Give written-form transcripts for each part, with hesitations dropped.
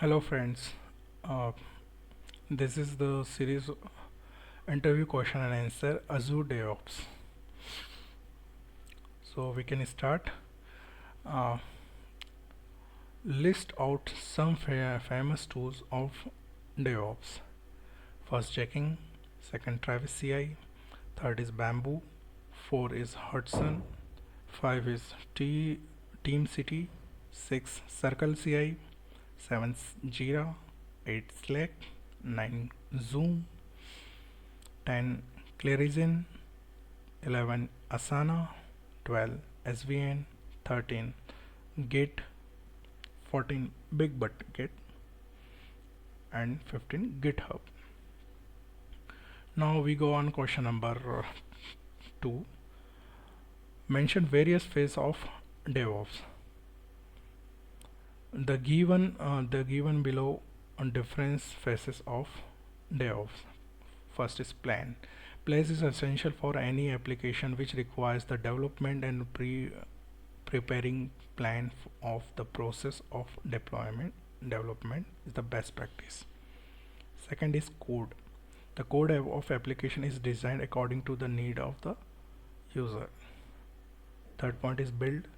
Hello friends, uh, this is the series interview question and answer Azure Day Ops. So we can start. Uh, List out some famous tools of DevOps. First checking, second Travis CI, third is Bamboo, four is Hudson, five is Team City, six Circle CI, seven Jira, eight Slack, nine Zoom, 10 Clarizen, 11 Asana, 12 SVN, 13 Git, 14 Big Git, and 15 GitHub. Now we go on question number 2. Mention various phases of DevOps. The given below on different phases of DevOps. First is plan. Place is essential for any application which requires the development and preparing plan of the process of deployment. Development is the best practice. Second is code. The code of application is designed according to the need of the user. Third point is build.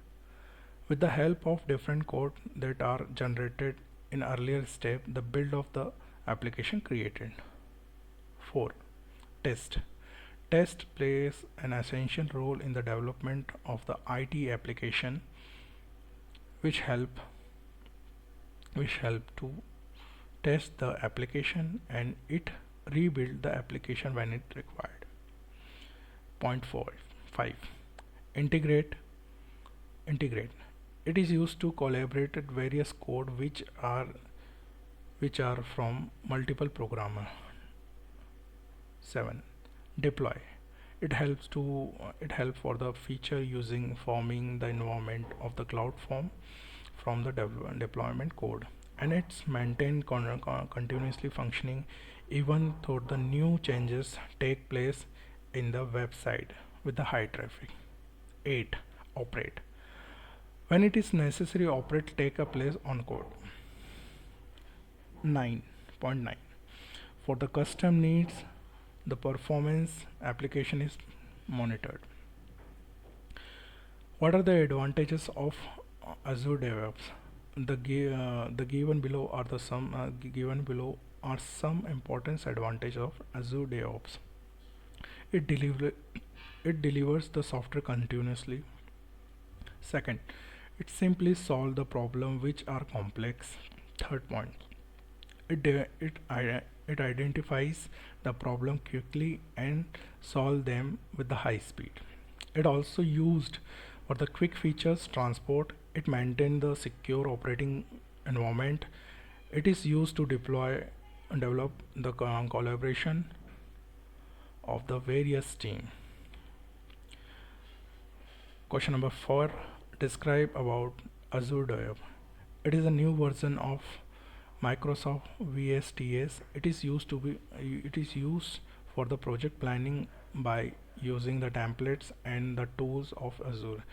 With the help of different code that are generated in earlier step, the build of the application created. 4. Test. Test plays an essential role in the development of the IT application, which help to test the application and it rebuild the application when it required. Point 5. Integrate. It is used to collaborate with various code which are from multiple programmer. 7. Deploy. It helps for the feature using forming the environment of the cloud form from the deployment code, and it's maintained continuously functioning even though the new changes take place in the website with the high traffic. 8. Operate. When it is necessary, operate take a place on code. 9.9. For the custom needs, the performance application is monitored. What are the advantages of Azure DevOps? The given below are some important advantages of Azure DevOps. It deliver it delivers the software continuously. Second, it simply solves the problem which are complex. Third point, it identifies the problem quickly and solve them with the high speed. It also used for the quick features transport. It maintains the secure operating environment. It is used to deploy and develop the collaboration of the various team. Question number 4. Describe about Azure DevOps. It is a new version of Microsoft VSTS. It is used for the project planning by using the templates and the tools of Azure.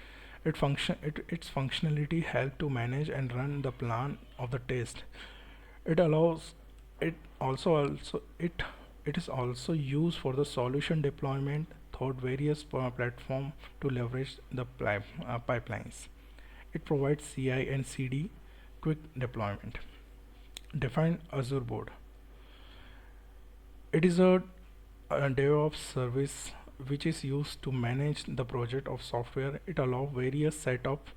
Its functionality help to manage and run the plan of the test. It allows it also it is also used for the solution deployment throughout various platforms to leverage the pipelines. It provides CI and CD quick deployment. Define Azure board. It is a DevOps service which is used to manage the project of software. It allows various setup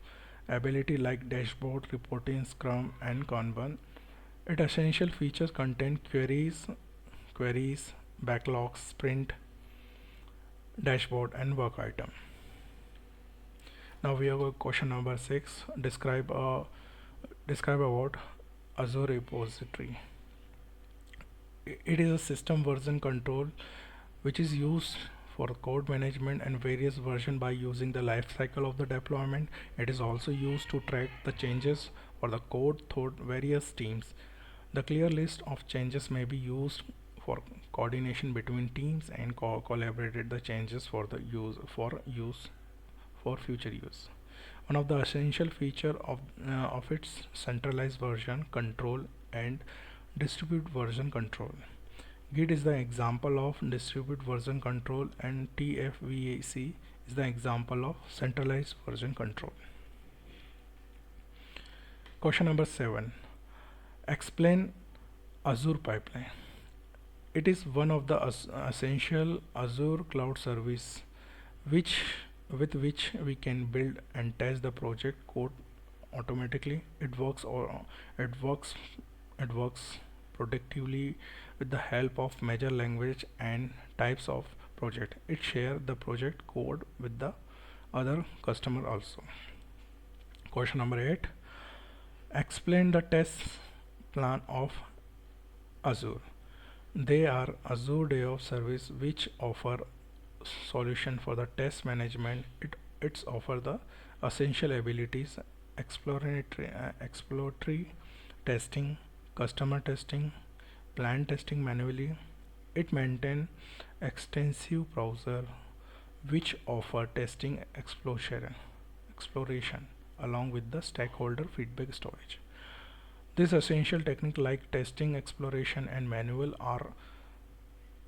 ability like dashboard, reporting, Scrum, and Kanban. Its essential features contain queries, backlogs, sprint, dashboard, and work item. Now we have a question number 6. Describe about Azure repository. It is a system version control which is used for code management and various version by using the life cycle of the deployment. It is also used to track the changes for the code through various teams. The clear list of changes may be used for coordination between teams and collaborated the changes for the use for future use. One of the essential feature of its centralized version control and distribute version control. Git is the example of distribute version control, and TFVAC is the example of centralized version control. Question number 7. Explain Azure Pipeline. It is one of the essential Azure cloud service which with which we can build and test the project code automatically. It works productively with the help of major language and types of project. It share the project code with the other customer also. Question number 8. Explain the test plan of Azure. They are Azure Day Ops service which offer solution for the test management. It's offer the essential abilities: exploratory testing, customer testing, plan testing manually. It maintain extensive browser which offer testing exploration along with the stakeholder feedback storage. This essential technique like testing, exploration and manual are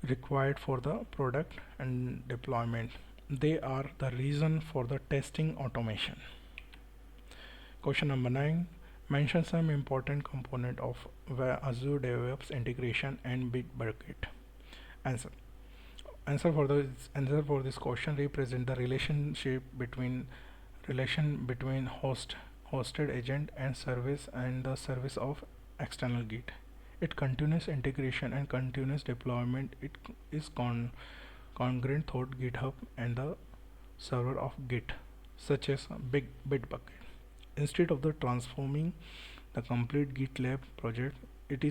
required for the product and deployment. They are the reason for the testing automation. Question number 9. Mention some important component of Azure DevOps integration and Bitbucket. Answer. Answer for this question represent the relation between hosted agent and the service of external Git. It continuous integration and continuous deployment. It is congruent through GitHub and the server of Git, such as Bitbucket. Instead of the transforming the complete GitLab project, it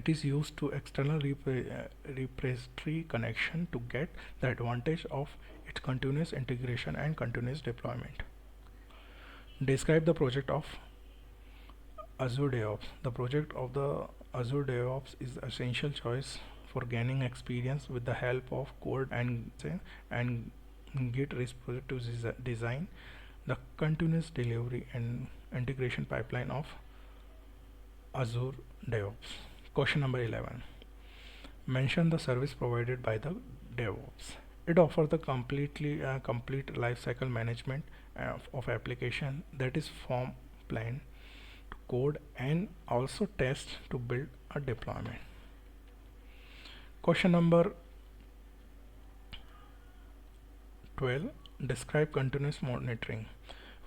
is used to external repository connection to get the advantage of its continuous integration and continuous deployment. Describe the project of Azure DevOps. The project of the Azure DevOps is essential choice for gaining experience with the help of code and Git repository to design the continuous delivery and integration pipeline of Azure DevOps. Question number 11. Mention the service provided by the DevOps. It offers the complete lifecycle management of application, that is from plan to code and also test to build a deployment. Question number 12. Describe continuous monitoring.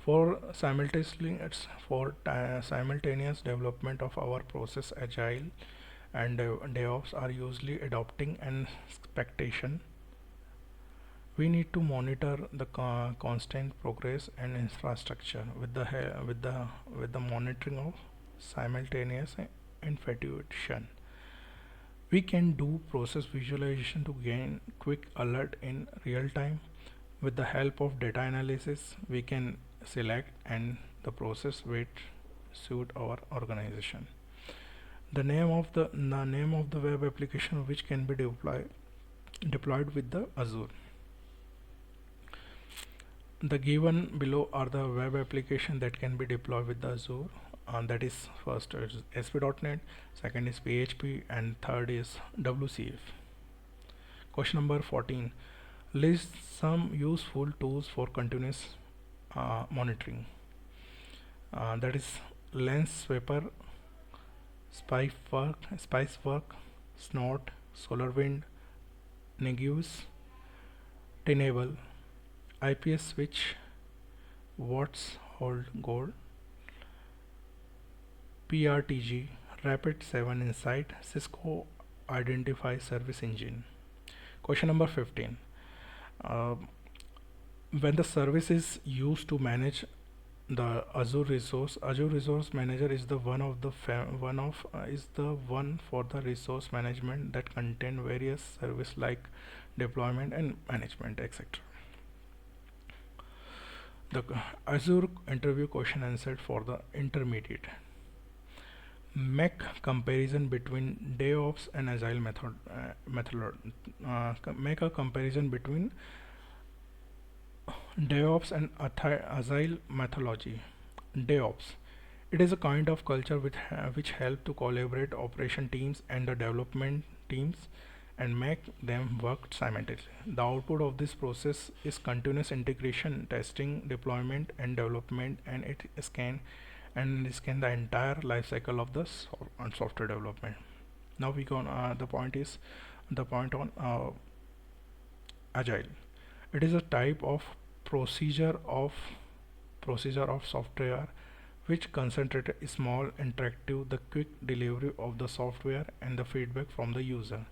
For simultaneous development of our process, Agile and DevOps are usually adopting an expectation. We need to monitor the constant progress and infrastructure with the monitoring of simultaneous infatuation. We can do process visualization to gain quick alert in real time. With the help of data analysis, we can select and the process which suit our organization. The name of the web application which can be deployed with the Azure. The given below are the web application that can be deployed with the Azure. That is, first is ASP.NET, second is PHP, and third is WCF. Question number 14. List some useful tools for continuous monitoring. That is Lens Sweeper, Spicework, Snort, SolarWind, Negus, Tenable, IPS Switch, Watts Hold Gold, PRTG, Rapid7 Insight, Cisco Identify Service Engine. Question number 15. When the service is used to manage the Azure Resource Manager is the one for the resource management that contain various service like deployment and management, etc. The Azure interview question answered for the intermediate. Make comparison between DevOps and Agile method. Make a comparison between DevOps and Agile methodology. DevOps. It is a kind of culture which help to collaborate operation teams and the development teams and make them work simultaneously. The output of this process is continuous integration, testing, deployment, and development, and it scan the entire life cycle of the software development. Now we go on, the point on agile. It is a type of procedure of software which concentrate small interactive the quick delivery of the software and the feedback from the user.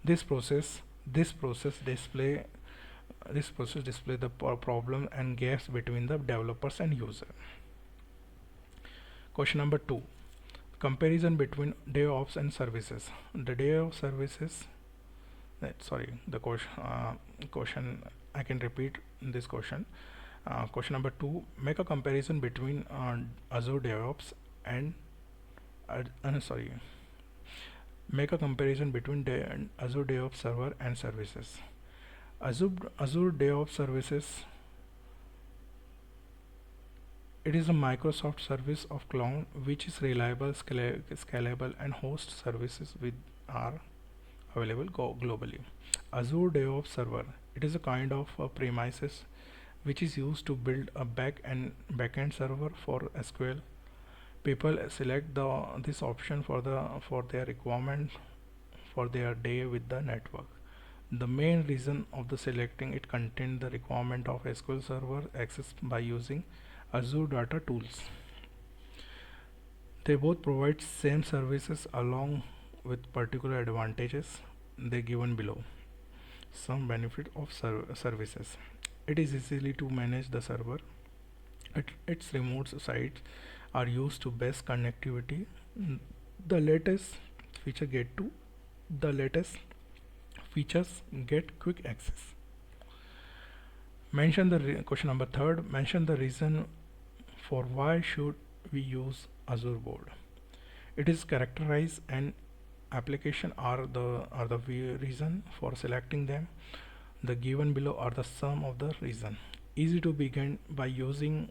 This process display the problem and gaps between the developers and user. Question number 2: comparison between DevOps and services. The DevOps services, sorry, the question I can repeat this question. Question number 2: make a comparison between Azure DevOps and sorry, make a comparison between Azure DevOps server and services. Azure DevOps services, it is a Microsoft service of cloud which is reliable, scalable, and hosts services with are available globally. Azure DevOps server, it is a kind of a premises which is used to build a backend server for SQL. People select this option for their requirement for their day with the network. The main reason of the selecting it contained the requirement of SQL Server access by using Azure Data Tools. They both provide same services along with particular advantages they given below. Some benefit of services. It is easily to manage the server. Its remote sites are used to best connectivity. The latest feature get to the latest features get quick access. Mention the question number 3. Mention the reason for why should we use Azure board. It is characterized and application are the reason for selecting them. The given below are the sum of the reason. Easy to begin by using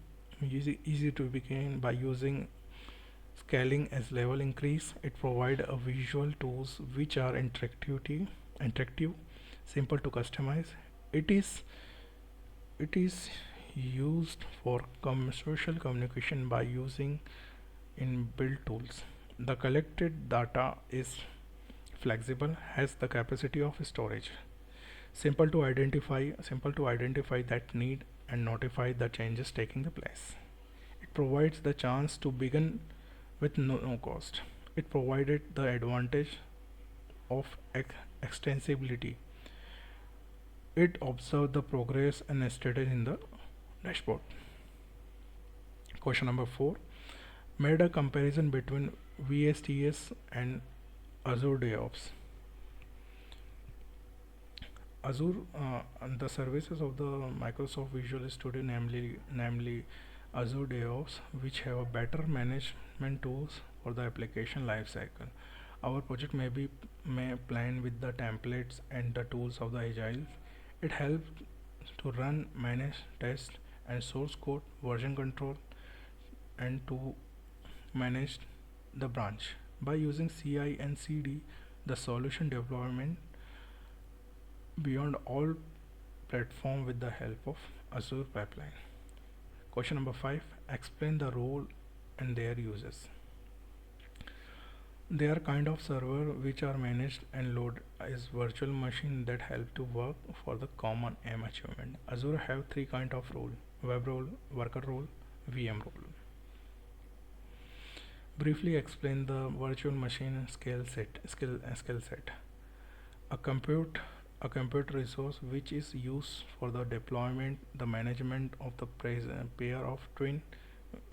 scaling as level increase. It provide a visual tools which are interactive, simple to customize. It is used for social communication by using inbuilt tools. The collected data is flexible, has the capacity of storage. Simple to identify that need and notify the changes taking the place. It provides the chance to begin with no cost. It provided the advantage of extensibility. It observed the progress and status in the dashboard. Question number 4. Made a comparison between VSTS and Azure Day Ops. Azure and the services of the Microsoft Visual Studio, namely Azure Day Ops, which have a better management tools for the application lifecycle. Our project may plan with the templates and the tools of the Agile. It helps to run, manage, test, and source code, version control, and to manage the branch. By using CI and CD, the solution deployment beyond all platform with the help of Azure Pipeline. Question number 5. Explain the role and their uses. They are kind of server which are managed and load as virtual machine that help to work for the common aim achievement. Azure have 3 kind of role: web role, worker role, VM role. Briefly explain the virtual machine skill set. A compute a compute resource which is used for the deployment, the management of the pair of twin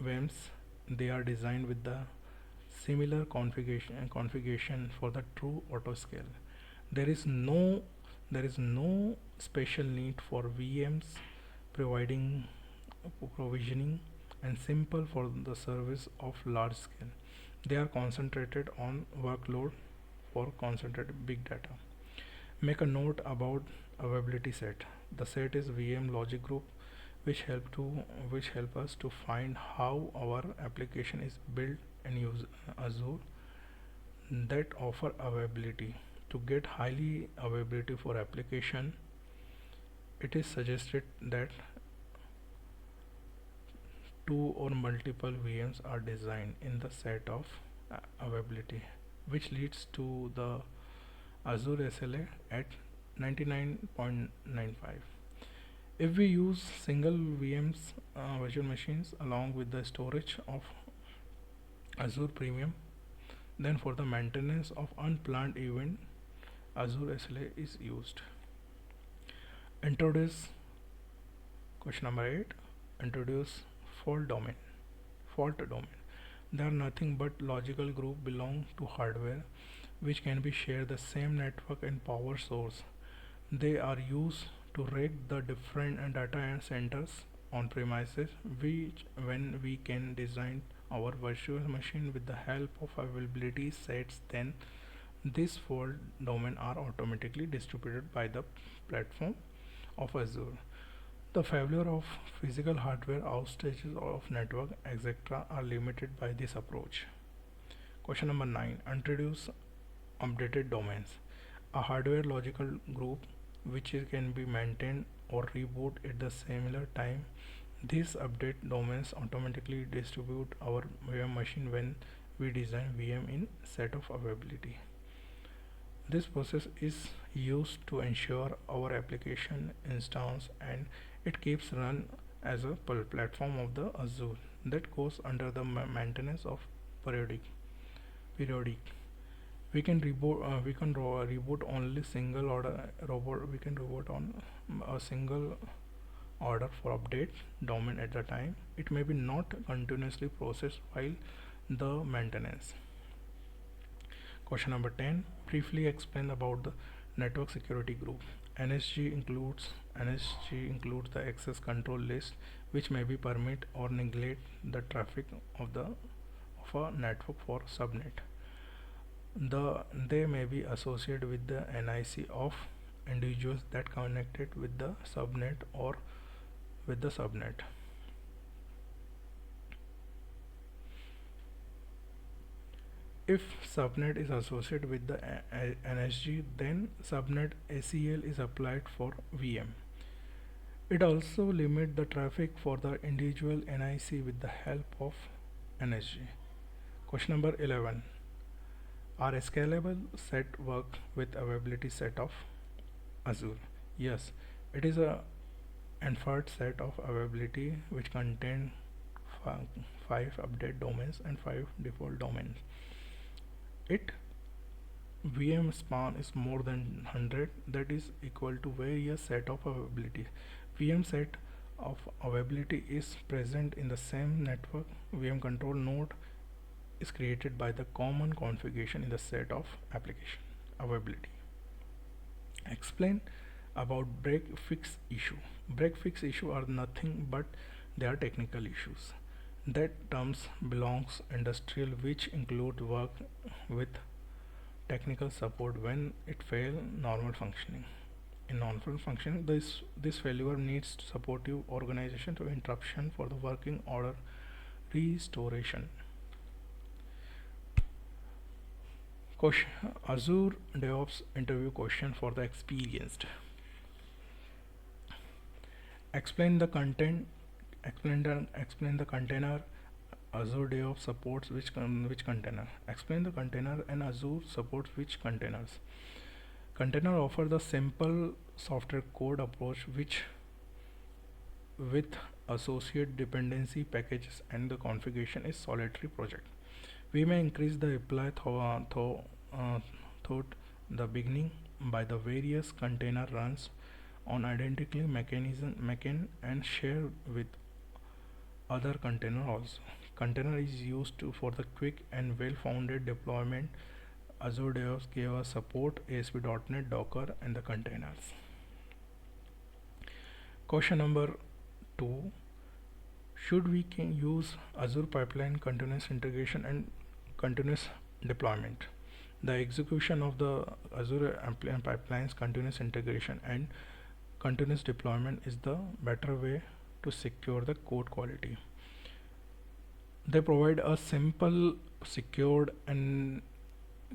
VMs. They are designed with the similar configuration for the true auto scale. There is no special need for VMs providing provisioning and simple for the service of large scale. They are concentrated on workload for concentrated big data. Make a note about availability set. The set is VM logic group which help to which help us to find how our application is built and use Azure that offer availability. To get highly availability for application, it is suggested that two or multiple VMs are designed in the set of availability, which leads to the Azure SLA at 99.95. If we use single VMs, virtual machines, along with the storage of Azure Premium, then for the maintenance of unplanned event, Azure SLA is used. Introduce question number 8. Introduce fault domain. Fault domain. They are nothing but logical group belong to hardware which can be shared the same network and power source. They are used to rig the different data centers on premises, which when we can design our virtual machine with the help of availability sets, then these fault domain are automatically distributed by the platform of Azure. The failure of physical hardware, outages of network, etc. are limited by this approach. Question number 9. Introduce updated domains. A hardware logical group which can be maintained or reboot at the similar time. These update domains automatically distribute our VM machine when we design VM in set of availability. This process is used to ensure our application instance and it keeps run as a platform of the Azure that goes under the maintenance of periodic. We can reboot only single order robot. We can reboot on a single order for update domain at the time. It may be not continuously processed while the maintenance. Question number 10. Briefly explain about the network security group. NSG includes the access control list which may be permit or neglect the traffic of a network for subnet. They may be associated with the NIC of individuals that connected with the subnet or with the subnet. If subnet is associated with the NSG, then subnet ACL is applied for VM. It also limits the traffic for the individual NIC with the help of NSG. Question number 11. Are scalable set work with availability set of Azure? Yes, it is a inferred set of availability which contain 5 update domains and 5 default domains. It VM span is more than 100, that is equal to various set of availability. VM set of availability is present in the same network. VM control node is created by the common configuration in the set of application availability. Explain about break fix issue. Break fix issue are nothing but they are technical issues. That terms belongs industrial which include work with technical support when it fail normal functioning. In normal functioning, this failure needs supportive organization to interruption for the working order restoration. Question Azure DevOps interview question for the experienced. Explain the content. Explain the container. Azure DevOps supports which container. Explain the container and Azure supports which containers. Container offer the simple software code approach which with associate dependency packages and the configuration is solitary project. We may increase the apply thought the beginning by the various container runs on identical mechanism and share with other container also. Container is used for the quick and well-founded deployment. Azure DevOps gave us support ASP.NET, Docker and the containers. Question number 2. Should we can use Azure Pipeline continuous integration and continuous deployment? The execution of the Azure Pipeline's continuous integration and continuous deployment is the better way to secure the code quality. They provide a simple, secured, and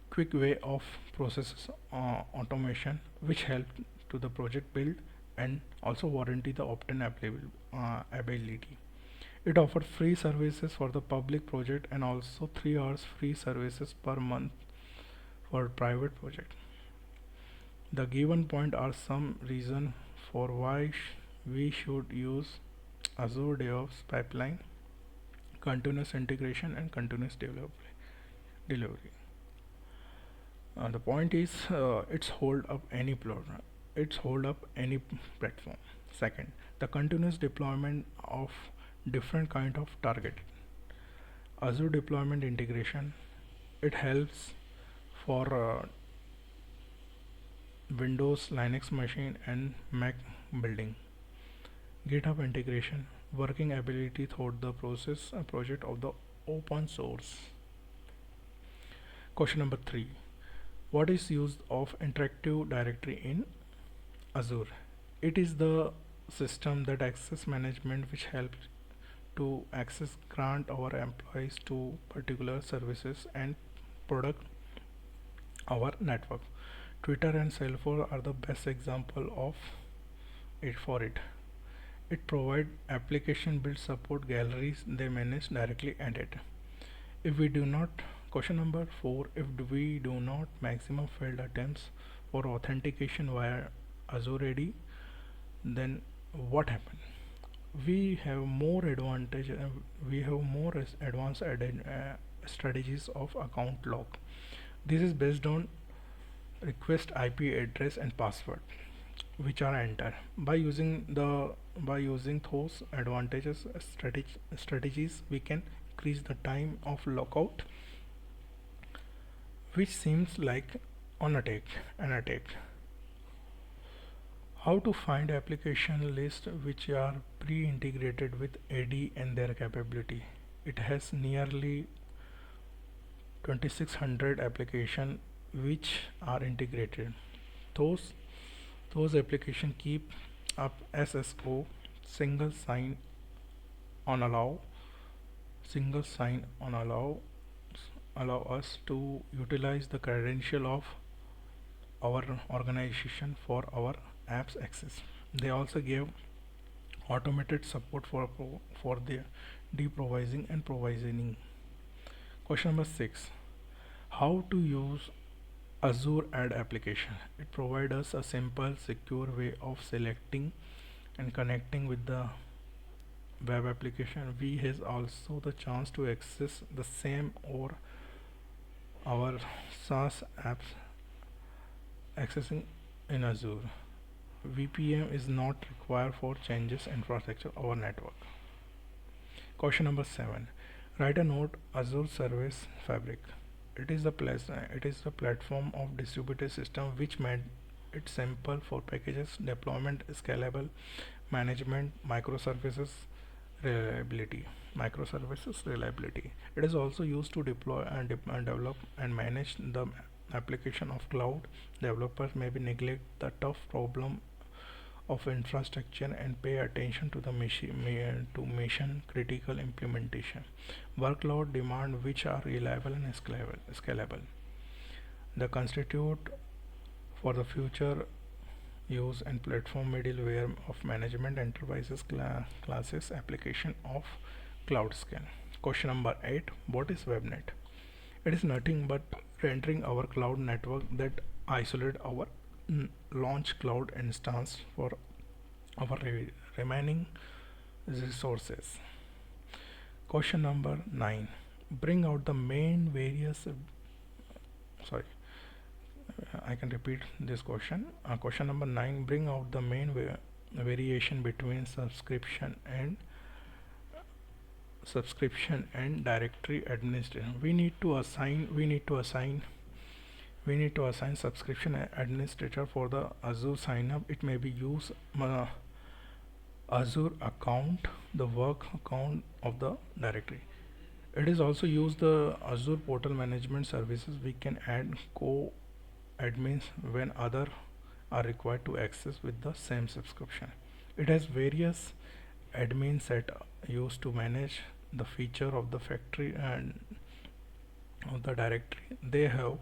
quick way of process automation, which help to the project build and also warranty the obtain ability. It offers free services for the public project and also 3 hours free services per month for private project. The given point are some reason for why we should use Azure DevOps pipeline, continuous integration and continuous delivery. The point is, it's hold up any platform. Second, the continuous deployment of different kind of target. Azure deployment integration, it helps for Windows, Linux machine and Mac building. GitHub integration, working ability throughout the process project of the open source. Question number 3. What is use of interactive directory in Azure? It is the system that access management which helps to access grant our employees to particular services and product our network. Twitter and Salesforce are the best example of it for it. It provides application build support galleries they manage directly and it. If we do not, question number 4, if we do not maximum failed attempts for authentication via Azure AD, then what happened? We have more advantage, we have more advanced strategies of account lock. This is based on request IP address and password which are entered. By using those advantages strategies, we can increase the time of lockout, which seems like an attack. How to find application list which are pre-integrated with AD and their capability. It has nearly 2600 application which are integrated. Those application keep up SSO, single sign on allow us to utilize the credential of our organization for our apps access. They also give automated support for the deprovisioning and provisioning. Question number 6. How to use Azure Ad application. It provides us a simple, secure way of selecting and connecting with the web application. We has also the chance to access the same or our SaaS apps accessing in Azure. VPN is not required for changes infrastructure or network. Question number 7. Write a note Azure Service Fabric. It is a platform of distributed system which made it simple for packages deployment, scalable management, microservices reliability. It is also used to deploy and develop and manage the application of cloud. Developers maybe neglect the tough problem of infrastructure and pay attention to the mission critical implementation. Workload demand which are reliable and scalable. The constitute for the future use and platform middleware of management enterprises classes application of cloud scale. Question number 8. What is WebNet? It is nothing but rendering our cloud network that isolate our launch cloud instance for our remaining resources. Question number 9. Bring out the main various sorry I can repeat this question. Question number 9. Bring out the main variation between subscription and directory administration. We need to assign subscription administrator for the Azure sign up. It may be use Azure account, the work account of the directory. It is also use the Azure portal management services. We can add co-admins when other are required to access with the same subscription. It has various admin set used to manage the feature of the factory and of the directory. They have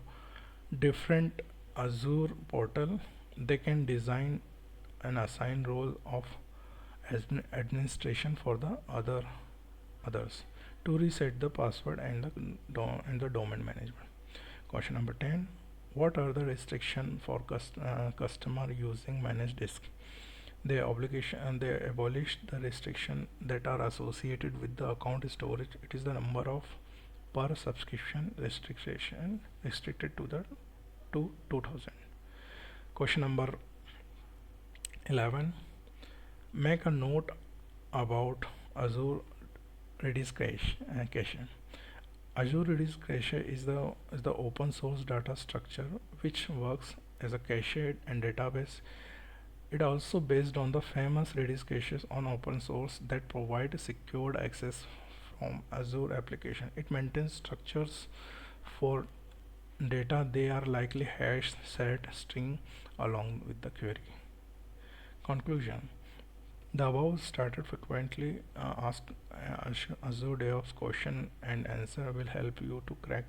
different Azure portal. They can design and assign role of administration for the others to reset the password and the domain management. Question number 10. What are the restrictions for customer using managed disk? They abolished the restriction that are associated with the account storage. It is the number of per subscription restriction restricted to the to 2000. Question number 11. Make a note about Azure Radius cache. Azure Radius cache is the open source data structure which works as a cache and database. It also based on the famous Redis caches on open source that provide secured access from Azure application. It maintains structures for data. They are likely hash, set, string along with the query. Conclusion. The above started frequently asked Azure DevOps question and answer will help you to crack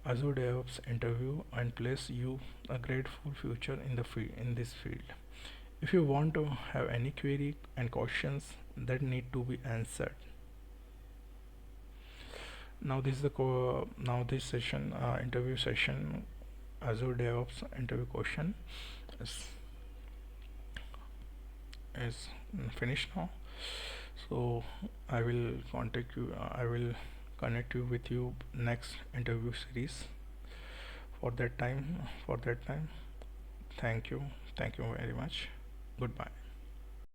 Azure DevOps interview and place you a grateful future in this field. If you want to have any query and questions that need to be answered, now this session interview session Azure DevOps interview question is, is finished now. So I will contact you. I will connect you with you next interview series. For that time, thank you very much. Goodbye.